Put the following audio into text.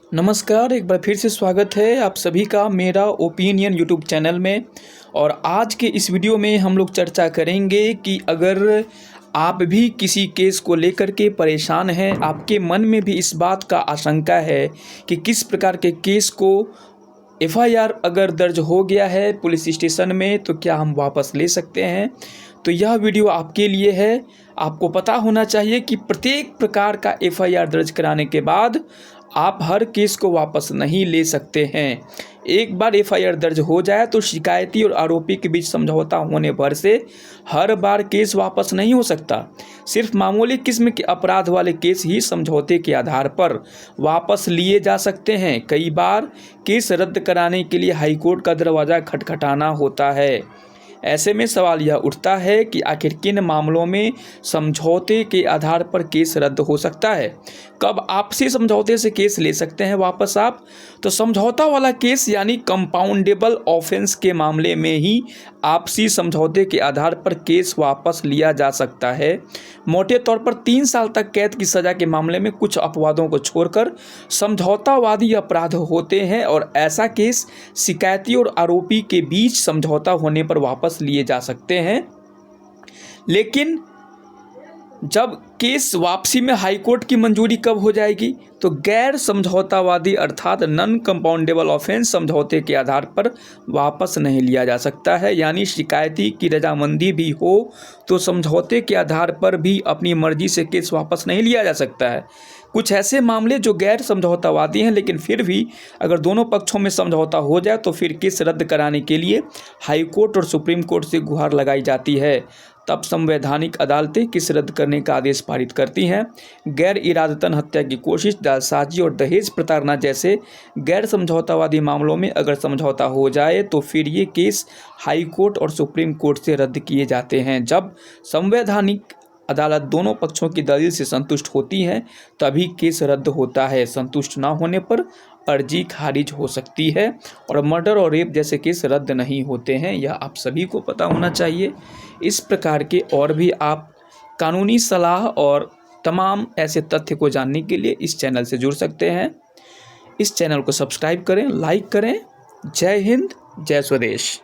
नमस्कार, एक बार फिर से स्वागत है आप सभी का मेरा ओपिनियन यूट्यूब चैनल में। और आज के इस वीडियो में हम लोग चर्चा करेंगे कि अगर आप भी किसी केस को लेकर के परेशान हैं, आपके मन में भी इस बात का आशंका है कि किस प्रकार के केस को एफआईआर अगर दर्ज हो गया है पुलिस स्टेशन में तो क्या हम वापस ले सकते हैं। तो यह वीडियो आपके लिए है। आपको पता होना चाहिए कि प्रत्येक प्रकार का एफआईआर दर्ज कराने के बाद आप हर केस को वापस नहीं ले सकते हैं। एक बार एफआईआर दर्ज हो जाए तो शिकायती और आरोपी के बीच समझौता होने पर से हर बार केस वापस नहीं हो सकता। सिर्फ मामूली किस्म के अपराध वाले केस ही समझौते के आधार पर वापस लिए जा सकते हैं। कई बार केस रद्द कराने के लिए हाईकोर्ट का दरवाज़ा खटखटाना होता है। ऐसे में सवाल यह उठता है कि आखिर किन मामलों में समझौते के आधार पर केस रद्द हो सकता है। कब आपसी समझौते से केस ले सकते हैं वापस आप, तो समझौता वाला केस यानी कंपाउंडेबल ऑफेंस के मामले में ही आपसी समझौते के आधार पर केस वापस लिया जा सकता है। मोटे तौर पर 3 साल तक कैद की सज़ा के मामले में कुछ अपवादों को छोड़कर समझौतावादी अपराध होते हैं और ऐसा केस शिकायती और आरोपी के बीच समझौता होने पर वापस लिए जा सकते हैं। लेकिन जब केस वापसी में हाईकोर्ट की मंजूरी कब हो जाएगी, तो गैर समझौतावादी अर्थात नॉन कंपाउंडेबल ऑफेंस समझौते के आधार पर वापस नहीं लिया जा सकता है। यानी शिकायती की रजामंदी भी हो तो समझौते के आधार पर भी अपनी मर्जी से केस वापस नहीं लिया जा सकता है। कुछ ऐसे मामले जो गैर समझौतावादी हैं लेकिन फिर भी अगर दोनों पक्षों में समझौता हो जाए तो फिर केस रद्द कराने के लिए हाईकोर्ट और सुप्रीम कोर्ट से गुहार लगाई जाती है। तब संवैधानिक अदालतें केस रद्द करने का आदेश पारित करती हैं। गैर इरादतन हत्या की कोशिश, जालसाजी और दहेज प्रताड़ना जैसे गैर समझौतावादी मामलों में अगर समझौता हो जाए तो फिर ये केस हाईकोर्ट और सुप्रीम कोर्ट से रद्द किए जाते हैं। जब संवैधानिक अदालत दोनों पक्षों की दलील से संतुष्ट होती है तभी केस रद्द होता है। संतुष्ट ना होने पर अर्जी खारिज हो सकती है और मर्डर और रेप जैसे केस रद्द नहीं होते हैं। यह आप सभी को पता होना चाहिए। इस प्रकार के और भी आप कानूनी सलाह और तमाम ऐसे तथ्य को जानने के लिए इस चैनल से जुड़ सकते हैं। इस चैनल को सब्सक्राइब करें, लाइक करें। जय हिंद, जय स्वदेश।